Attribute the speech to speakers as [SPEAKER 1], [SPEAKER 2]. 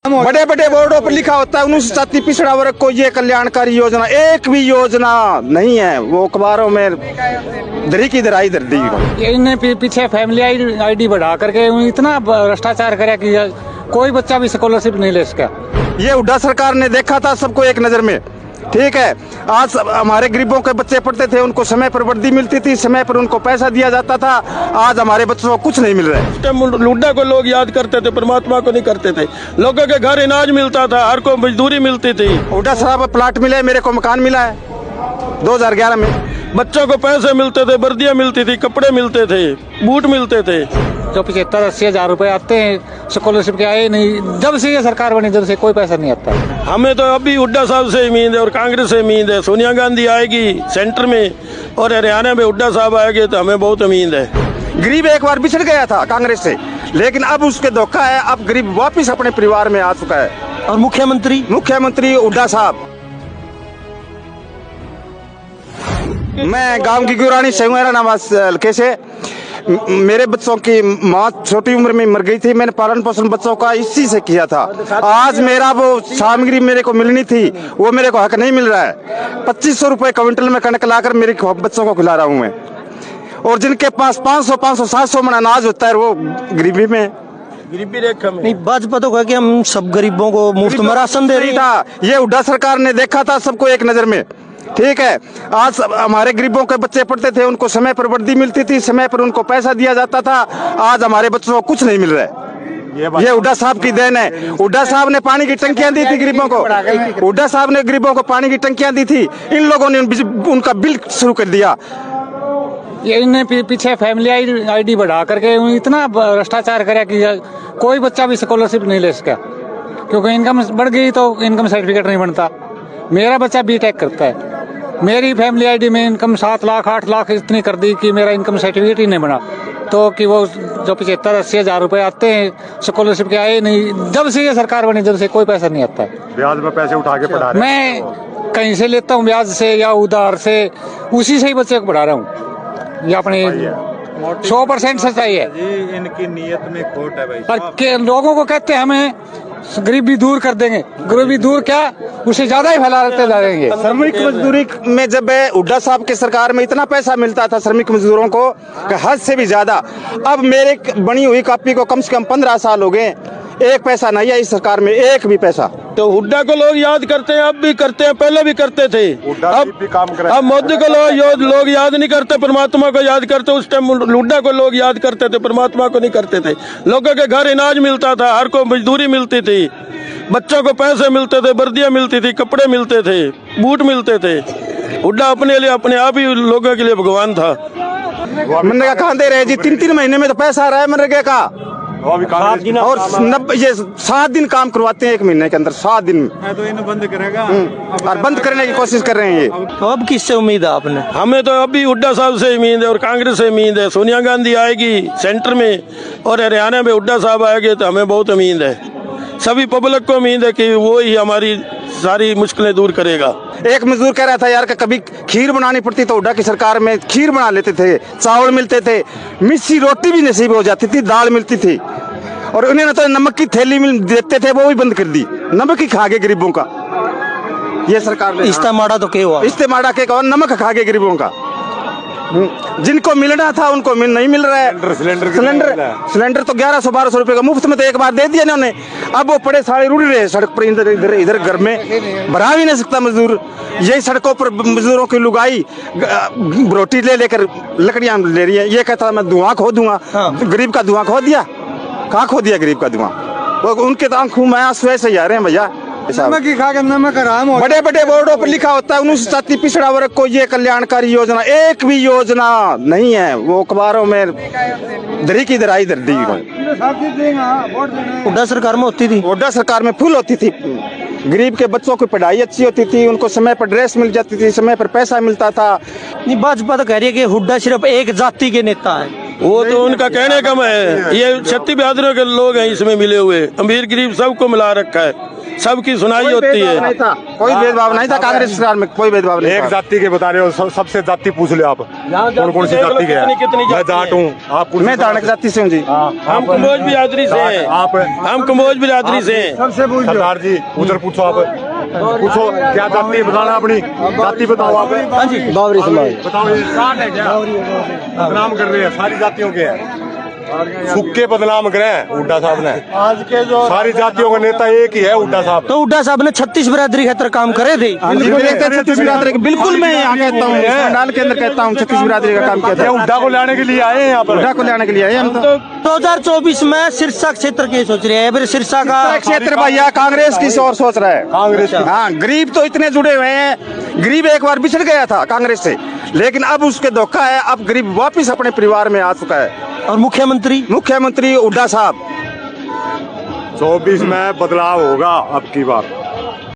[SPEAKER 1] बड़े बड़े बोर्डों पर लिखा होता है 19 पिछड़ा वर्ग को ये कल्याणकारी योजना, एक भी योजना नहीं है। वो अखबारों में दरी की दराई दर दी।
[SPEAKER 2] इन्हें पीछे फैमिली आईडी बढ़ा करके इतना भ्रष्टाचार करे कि कोई बच्चा भी स्कॉलरशिप नहीं ले सका।
[SPEAKER 1] ये हुड्डा सरकार ने देखा था सबको एक नजर में, ठीक है। आज हमारे गरीबों के बच्चे पढ़ते थे, उनको समय पर वर्दी मिलती थी, समय पर उनको पैसा दिया जाता था। आज हमारे बच्चों को कुछ नहीं मिल रहा है।
[SPEAKER 3] हुड्डा को लोग याद करते थे, परमात्मा को नहीं करते थे। लोगों के घर अनाज मिलता था, हर को मजदूरी मिलती थी।
[SPEAKER 1] हुड्डा साहब प्लाट मिले, मेरे को मकान मिला है 2011 में।
[SPEAKER 3] बच्चों को पैसे मिलते थे, वर्दियां मिलती थी, कपड़े मिलते थे, बूट मिलते थे।
[SPEAKER 2] जो 75-80 हजार रुपए आते हैं स्कॉलरशिप के आए नहीं। जब से ये सरकार बनी जब से कोई पैसा नहीं आता।
[SPEAKER 3] हमें तो अभी हुड्डा साहब से उम्मीद है और कांग्रेस से उम्मीद है। सोनिया गांधी आएगी सेंटर में और हरियाणा में हुड्डा साहब आएंगे तो हमें बहुत उम्मीद है।
[SPEAKER 1] गरीब एक बार बिछड़ गया था कांग्रेस से, लेकिन अब उसके धोखा है, अब गरीब वापिस अपने परिवार में आ चुका है।
[SPEAKER 4] और मुख्यमंत्री
[SPEAKER 1] हुड्डा साहब। मैं गांव की गुरानी से हूँ, मेरा नाम हल्के से। मेरे बच्चों की माँ छोटी उम्र में मर गई थी, मैंने पालन पोषण बच्चों का इसी से किया था। आज मेरा वो सामग्री मेरे को मिलनी थी, वो मेरे को हक नहीं मिल रहा है। 2500 रुपए क्विंटल में कणक लाकर मेरे बच्चों को खिला रहा हूँ मैं, और जिनके पास 500-700 मन अनाज होता है वो गरीबी रेखा में।
[SPEAKER 4] नहीं, भाजपा तो कहा कि हम सब गरीबों को मुफ्त में राशन दे रही
[SPEAKER 1] था। ये हुड्डा सरकार ने देखा था सबको एक नजर में, ठीक है। आज हमारे गरीबों के बच्चे पढ़ते थे, उनको समय पर वर्दी मिलती थी, समय पर उनको पैसा दिया जाता था। आज हमारे बच्चों को कुछ नहीं मिल रहा है। ये हुड्डा साहब की देन है। हुड्डा साहब ने पानी की टंकियां दी थी गरीबों को, हुड्डा साहब ने गरीबों को पानी की टंकियां दी थी। इन लोगों ने उनका बिल शुरू कर दिया।
[SPEAKER 2] ये इन्हें पीछे फैमिली आईडी बढ़ा करके इतना भ्रष्टाचार करे कि कोई बच्चा भी स्कॉलरशिप नहीं ले सका, क्योंकि इनकम बढ़ गई तो इनकम सर्टिफिकेट नहीं बनता। मेरा बच्चा बीटेक करता है, मेरी फैमिली आईडी में इनकम 7 लाख 8 लाख इतनी कर दी कि मेरा इनकम सर्टिफिकेट ही नहीं बना। तो कि वो जो 75-80 हजार रुपए आते हैं स्कॉलरशिप के आए नहीं। जब से ये सरकार बनी जब से कोई पैसा नहीं आता।
[SPEAKER 1] ब्याज में पैसे उठा के पढ़ा रहे।
[SPEAKER 2] मैं कहीं से लेता हूँ ब्याज से या उधार से, उसी से ही बच्चे को पढ़ा रहा हूँ। ये अपनी 100% सच्चाई है।
[SPEAKER 5] इनकी नीयत में खोट है भाई।
[SPEAKER 2] पर लोगों को कहते हैं हमें गरीबी दूर कर देंगे, गरीबी दूर क्या उससे ज्यादा ही फैलाते जा रहे हैं।
[SPEAKER 1] श्रमिक मजदूरी में जब हुड्डा साहब के सरकार में इतना पैसा मिलता था श्रमिक मजदूरों को, हद से भी ज्यादा। अब मेरे बनी हुई कॉपी को कम से कम 15 साल हो गए, एक पैसा नहीं है इस सरकार में, एक भी पैसा।
[SPEAKER 3] तो हुड्डा को लोग याद करते हैं, अब भी करते हैं, पहले भी करते थे। अब मोदी को लोग याद नहीं करते, परमात्मा को याद करते। उस टाइम हुड्डा को लोग याद करते थे, परमात्मा को नहीं करते थे। लोगों के घर अनाज मिलता था, हर को मजदूरी मिलती थी, बच्चों को पैसे मिलते थे, वर्दियां मिलती थी, कपड़े मिलते थे, बूट मिलते थे। हुड्डा अपने लिए अपने आप ही लोगों के लिए भगवान था।
[SPEAKER 1] मनरेगा कहाँ दे रहे जी? 3-3 महीने में तो पैसा आ रहा है मनरेगा का, और 7 दिन काम करवाते हैं एक महीने के अंदर, 7 दिन में।
[SPEAKER 5] तो इन्हें बंद करेगा
[SPEAKER 1] और बंद करने की कोशिश कर रहे हैं ये।
[SPEAKER 4] तो अब किससे उम्मीद है आपने?
[SPEAKER 3] हमें तो अभी हुड्डा साहब से उम्मीद है और कांग्रेस से उम्मीद है। सोनिया गांधी आएगी सेंटर में और हरियाणा में हुड्डा साहब आएंगे तो हमें बहुत उम्मीद है। सभी पब्लिक को उम्मीद है कि वो ही हमारी सारी मुश्किलें दूर करेगा।
[SPEAKER 1] एक मजदूर कह रहा था यार कि कभी खीर बनानी पड़ती तो हुड्डा की सरकार में खीर बना लेते थे, चावल मिलते थे, मिस्सी रोटी भी नसीब हो जाती थी, दाल मिलती थी। और उन्होंने तो नमक की थैली मिल देते थे, वो भी बंद कर दी। नमक ही खा गए गरीबों का ये सरकार ने।
[SPEAKER 4] इस्तेमाल तो क्या हुआ?
[SPEAKER 1] इस्तेमाल के कहा, नमक खा गए गरीबों का। जिनको मिलना था उनको नहीं मिल रहा है। सिलेंडर तो 1100-1200 रुपए का मुफ्त में तो एक बार दे दिया इन्होंने। अब वो पड़े सारे रुड़ रहे सड़क पर, इधर घर में भरा भी नहीं सकता मजदूर। यही सड़कों पर मजदूरों की लुगाई रोटी ले लेकर लकड़ियां ले रही है। ये कहता मैं धुआं खो दूंगा। गरीब का धुआं खो दिया, कहाँ खो दिया गरीब का धुआं? वो उनके तो आंखों में आंसू ऐसे ही आ रहे हैं भैया।
[SPEAKER 5] नमक ही खा के नमक हराम हो।
[SPEAKER 1] बड़े बड़े बोर्डों पर लिखा होता है 19 पिछड़ा वर्ग को ये कल्याणकारी योजना, एक भी योजना नहीं है। वो अखबारों में दरी की दराई दर दी।
[SPEAKER 4] हुड्डा सरकार में होती थी,
[SPEAKER 1] हुड्डा सरकार में फुल होती थी। गरीब के बच्चों की पढ़ाई अच्छी होती थी, उनको समय पर ड्रेस मिल जाती थी, समय पर पैसा मिलता था।
[SPEAKER 4] नहीं, भाजपा तो कह रही है कि हुड्डा सिर्फ एक जाति के नेता है।
[SPEAKER 3] वो तो उनका कहने कम है। ये 36 बहादुरों के लोग हैं इसमें मिले हुए, अमीर गरीब सबको मिला रखा है, सबकी सुनाई होती है।
[SPEAKER 1] कोई भेदभाव नहीं था कांग्रेस सरकार में, कोई भेदभाव नहीं
[SPEAKER 6] एक
[SPEAKER 1] था।
[SPEAKER 6] जाति के बता रहे हो, सबसे जाति पूछ लो आप, कौन कौन सी जाति के हैं?
[SPEAKER 3] कितनी
[SPEAKER 6] मैं
[SPEAKER 3] जाति
[SPEAKER 6] जाट
[SPEAKER 3] है?
[SPEAKER 6] हूँ, आप कौन सी
[SPEAKER 1] मैं दानक जाति से हूँ जी।
[SPEAKER 3] हम कमोज बिरादरी से हैं।
[SPEAKER 6] आप
[SPEAKER 3] हम कमोज बिरादरी से हैं।
[SPEAKER 5] सबसे पूछ लो।
[SPEAKER 6] सरदार जी उधर पूछो, आप पूछो क्या जाति बताना, अपनी जाति बताओ आप।
[SPEAKER 4] हाँ जी, बावरी समाज।
[SPEAKER 6] बताओ ये बदनाम कर रहे हैं, सारी जातियों के हैं, फुक्के बदनाम करे हुड्डा साहब ने।
[SPEAKER 3] आज के जो
[SPEAKER 6] सारी जातियों का नेता एक ही है, हुड्डा साहब।
[SPEAKER 4] तो हुड्डा साहब ने 36 बिरादरी खातर काम करे थे।
[SPEAKER 1] बिल्कुल एक तो 36 बिरादरी का, बिल्कुल मैं यहाँ कहता हूँ, संडाल के अंदर कहता हूँ 36 बिरादरी का काम किया
[SPEAKER 6] ये
[SPEAKER 1] था।
[SPEAKER 6] हुड्डा को लाने के लिए आए हैं यहाँ पर।
[SPEAKER 1] हुड्डा को लाने के लिए आए हम तो।
[SPEAKER 4] 2024 में सिरसा क्षेत्र के सोच रहे हैं, फिर सिरसा का
[SPEAKER 1] क्षेत्र भैया कांग्रेस की और सोच रहा है।
[SPEAKER 6] कांग्रेस की।
[SPEAKER 1] हाँ, गरीब तो इतने जुड़े हुए हैं, गरीब एक बार बिछड़ गया था कांग्रेस से, लेकिन अब उसके धोखा है, अब गरीब वापिस अपने परिवार में आ चुका है।
[SPEAKER 4] और मुख्यमंत्री
[SPEAKER 1] हुड्डा साहब
[SPEAKER 6] 24 में बदलाव होगा अब की बार।